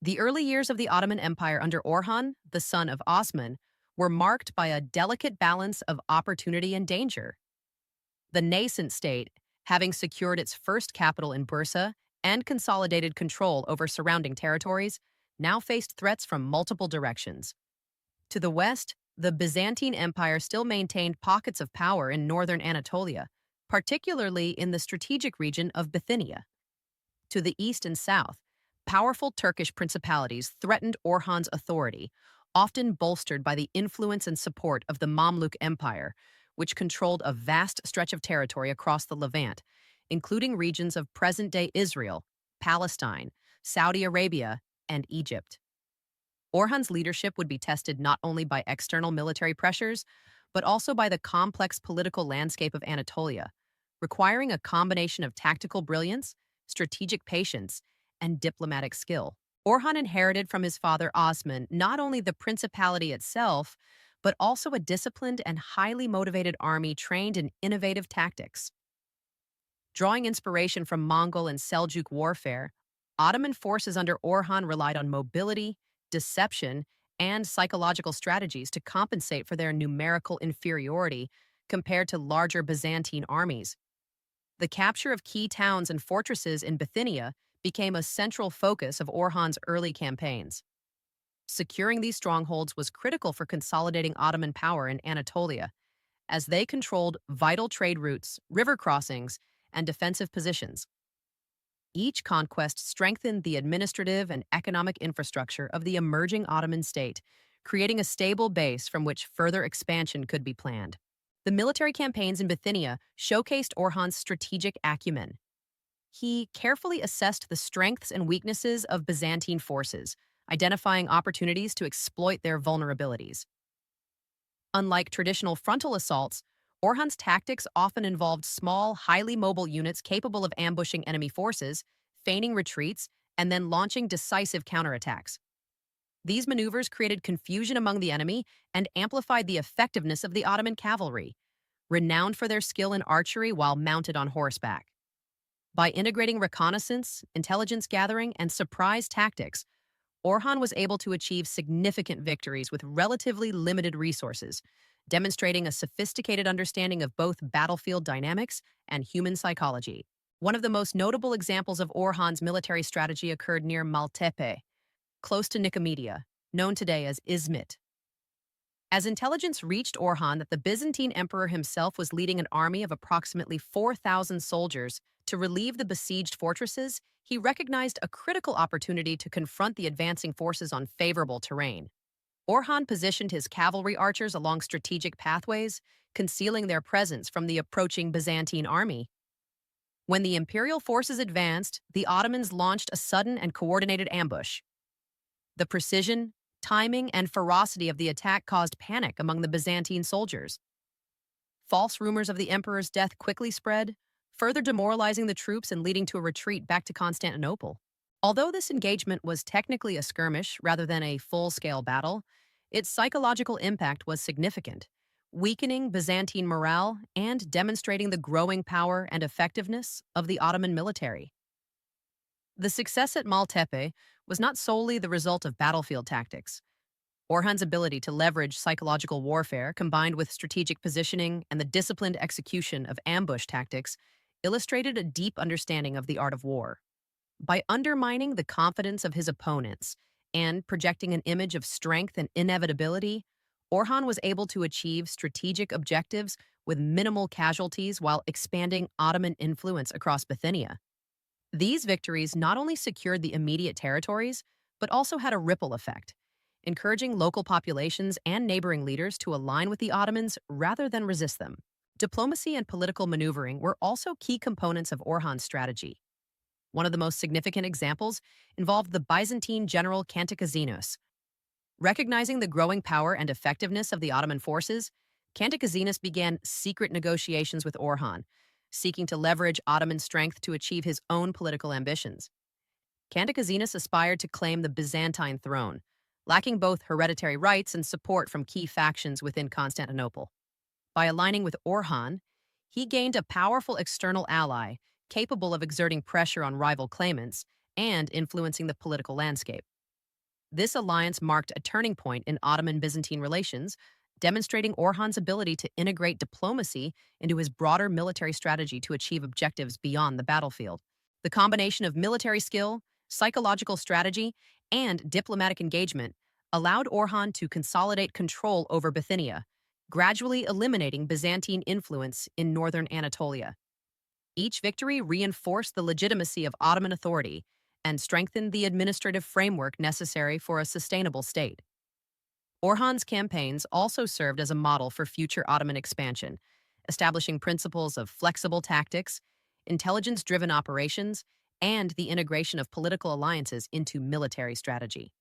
The early years of the Ottoman Empire under Orhan, the son of Osman, were marked by a delicate balance of opportunity and danger. The nascent state, having secured its first capital in Bursa and consolidated control over surrounding territories, now faced threats from multiple directions. To the west, the Byzantine Empire still maintained pockets of power in northern Anatolia, particularly in the strategic region of Bithynia. To the east and south, powerful Turkish principalities threatened Orhan's authority, often bolstered by the influence and support of the Mamluk Empire, which controlled a vast stretch of territory across the Levant, including regions of present-day Israel, Palestine, Saudi Arabia, and Egypt. Orhan's leadership would be tested not only by external military pressures, but also by the complex political landscape of Anatolia, requiring a combination of tactical brilliance, strategic patience, and diplomatic skill. Orhan inherited from his father Osman not only the principality itself, but also a disciplined and highly motivated army trained in innovative tactics. Drawing inspiration from Mongol and Seljuk warfare, Ottoman forces under Orhan relied on mobility, deception, and psychological strategies to compensate for their numerical inferiority compared to larger Byzantine armies. The capture of key towns and fortresses in Bithynia became a central focus of Orhan's early campaigns. Securing these strongholds was critical for consolidating Ottoman power in Anatolia, as they controlled vital trade routes, river crossings, and defensive positions. Each conquest strengthened the administrative and economic infrastructure of the emerging Ottoman state, creating a stable base from which further expansion could be planned. The military campaigns in Bithynia showcased Orhan's strategic acumen. He carefully assessed the strengths and weaknesses of Byzantine forces, identifying opportunities to exploit their vulnerabilities. Unlike traditional frontal assaults, Orhan's tactics often involved small, highly mobile units capable of ambushing enemy forces, feigning retreats, and then launching decisive counterattacks. These maneuvers created confusion among the enemy and amplified the effectiveness of the Ottoman cavalry, renowned for their skill in archery while mounted on horseback. By integrating reconnaissance, intelligence gathering, and surprise tactics, Orhan was able to achieve significant victories with relatively limited resources, demonstrating a sophisticated understanding of both battlefield dynamics and human psychology. One of the most notable examples of Orhan's military strategy occurred near Maltepe, close to Nicomedia, known today as Izmit. As intelligence reached Orhan that the Byzantine emperor himself was leading an army of approximately 4,000 soldiers to relieve the besieged fortresses, he recognized a critical opportunity to confront the advancing forces on favorable terrain. Orhan positioned his cavalry archers along strategic pathways, concealing their presence from the approaching Byzantine army. When the imperial forces advanced, the Ottomans launched a sudden and coordinated ambush. The precision, timing, and ferocity of the attack caused panic among the Byzantine soldiers. False rumors of the emperor's death quickly spread, further demoralizing the troops and leading to a retreat back to Constantinople. Although this engagement was technically a skirmish rather than a full-scale battle, its psychological impact was significant, weakening Byzantine morale and demonstrating the growing power and effectiveness of the Ottoman military. The success at Maltepe was not solely the result of battlefield tactics. Orhan's ability to leverage psychological warfare combined with strategic positioning and the disciplined execution of ambush tactics illustrated a deep understanding of the art of war. By undermining the confidence of his opponents and projecting an image of strength and inevitability, Orhan was able to achieve strategic objectives with minimal casualties while expanding Ottoman influence across Bithynia. These victories not only secured the immediate territories, but also had a ripple effect, encouraging local populations and neighboring leaders to align with the Ottomans rather than resist them. Diplomacy and political maneuvering were also key components of Orhan's strategy. One of the most significant examples involved the Byzantine general Cantacazenus. Recognizing the growing power and effectiveness of the Ottoman forces, Cantacazenus began secret negotiations with Orhan, seeking to leverage Ottoman strength to achieve his own political ambitions. Cantacazenus aspired to claim the Byzantine throne, lacking both hereditary rights and support from key factions within Constantinople. By aligning with Orhan, he gained a powerful external ally capable of exerting pressure on rival claimants and influencing the political landscape. This alliance marked a turning point in Ottoman-Byzantine relations, demonstrating Orhan's ability to integrate diplomacy into his broader military strategy to achieve objectives beyond the battlefield. The combination of military skill, psychological strategy, and diplomatic engagement allowed Orhan to consolidate control over Bithynia, gradually eliminating Byzantine influence in northern Anatolia. Each victory reinforced the legitimacy of Ottoman authority and strengthened the administrative framework necessary for a sustainable state. Orhan's campaigns also served as a model for future Ottoman expansion, establishing principles of flexible tactics, intelligence driven operations, and the integration of political alliances into military strategy.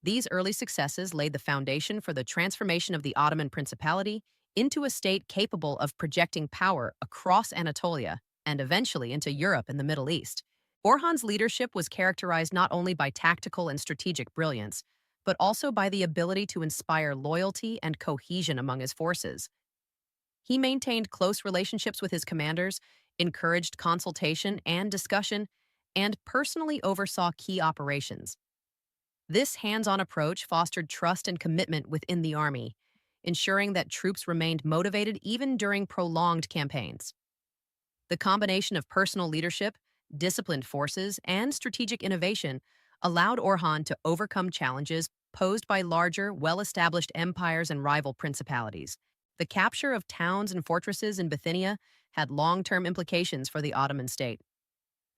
These early successes laid the foundation for the transformation of the Ottoman Principality into a state capable of projecting power across Anatolia and eventually into Europe and the Middle East. Orhan's leadership was characterized not only by tactical and strategic brilliance, but also by the ability to inspire loyalty and cohesion among his forces. He maintained close relationships with his commanders, encouraged consultation and discussion, and personally oversaw key operations. This hands-on approach fostered trust and commitment within the army, ensuring that troops remained motivated even during prolonged campaigns. The combination of personal leadership, disciplined forces, and strategic innovation allowed Orhan to overcome challenges posed by larger, well-established empires and rival principalities. The capture of towns and fortresses in Bithynia had long-term implications for the Ottoman state.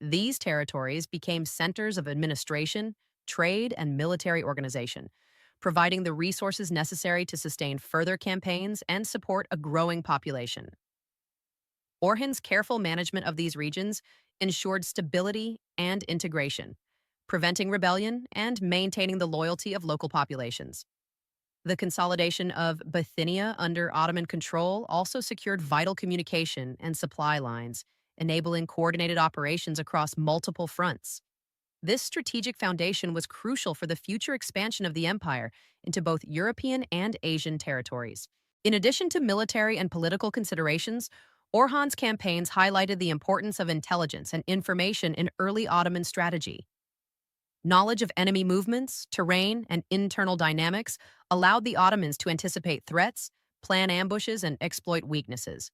These territories became centers of administration, trade, and military organization, providing the resources necessary to sustain further campaigns and support a growing population. Orhan's careful management of these regions ensured stability and integration, preventing rebellion and maintaining the loyalty of local populations. The consolidation of Bithynia under Ottoman control also secured vital communication and supply lines, enabling coordinated operations across multiple fronts. This strategic foundation was crucial for the future expansion of the empire into both European and Asian territories. In addition to military and political considerations, Orhan's campaigns highlighted the importance of intelligence and information in early Ottoman strategy. Knowledge of enemy movements, terrain, and internal dynamics allowed the Ottomans to anticipate threats, plan ambushes, and exploit weaknesses.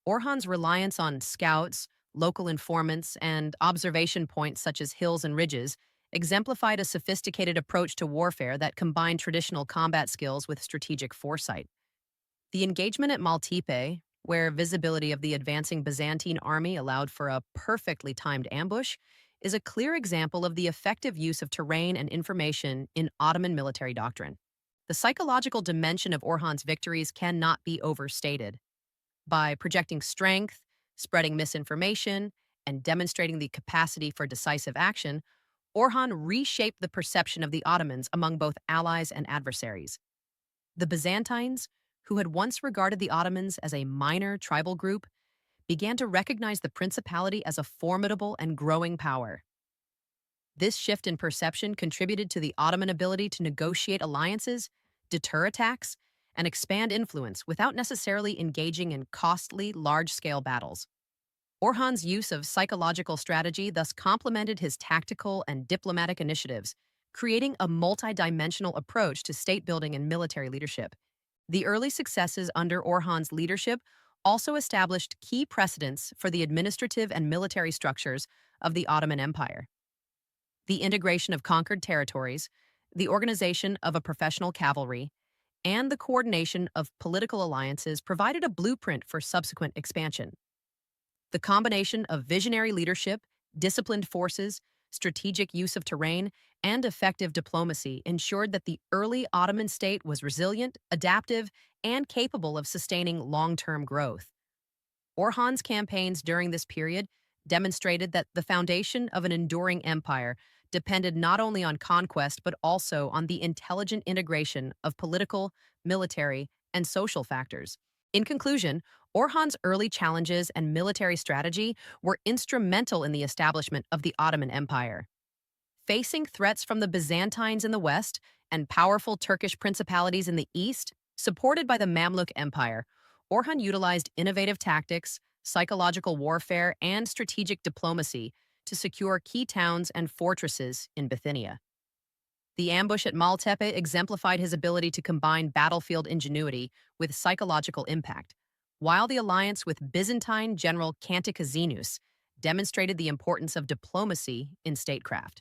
Orhan's reliance on scouts, local informants, and observation points such as hills and ridges exemplified a sophisticated approach to warfare that combined traditional combat skills with strategic foresight. The engagement at Maltepe, where visibility of the advancing Byzantine army allowed for a perfectly timed ambush, is a clear example of the effective use of terrain and information in Ottoman military doctrine. The psychological dimension of Orhan's victories cannot be overstated. By projecting strength, spreading misinformation, and demonstrating the capacity for decisive action, Orhan reshaped the perception of the Ottomans among both allies and adversaries. The Byzantines, who had once regarded the Ottomans as a minor tribal group, began to recognize the principality as a formidable and growing power. This shift in perception contributed to the Ottoman ability to negotiate alliances, deter attacks, and expand influence without necessarily engaging in costly, large-scale battles. Orhan's use of psychological strategy thus complemented his tactical and diplomatic initiatives, creating a multidimensional approach to state-building and military leadership. The early successes under Orhan's leadership also established key precedents for the administrative and military structures of the Ottoman Empire. The integration of conquered territories, the organization of a professional cavalry, and the coordination of political alliances provided a blueprint for subsequent expansion. The combination of visionary leadership, disciplined forces, strategic use of terrain, and effective diplomacy ensured that the early Ottoman state was resilient, adaptive, and capable of sustaining long-term growth. Orhan's campaigns during this period demonstrated that the foundation of an enduring empire depended not only on conquest but also on the intelligent integration of political, military, and social factors. In conclusion, Orhan's early challenges and military strategy were instrumental in the establishment of the Ottoman Empire. Facing threats from the Byzantines in the west and powerful Turkish principalities in the east, supported by the Mamluk Empire, Orhan utilized innovative tactics, psychological warfare, and strategic diplomacy to secure key towns and fortresses in Bithynia. The ambush at Maltepe exemplified his ability to combine battlefield ingenuity with psychological impact, while the alliance with Byzantine general Canticazenus demonstrated the importance of diplomacy in statecraft.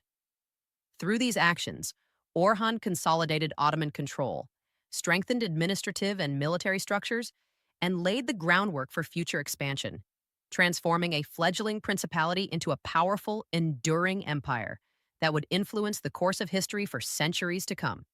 Through these actions, Orhan consolidated Ottoman control, strengthened administrative and military structures, and laid the groundwork for future expansion, transforming a fledgling principality into a powerful, enduring empire that would influence the course of history for centuries to come.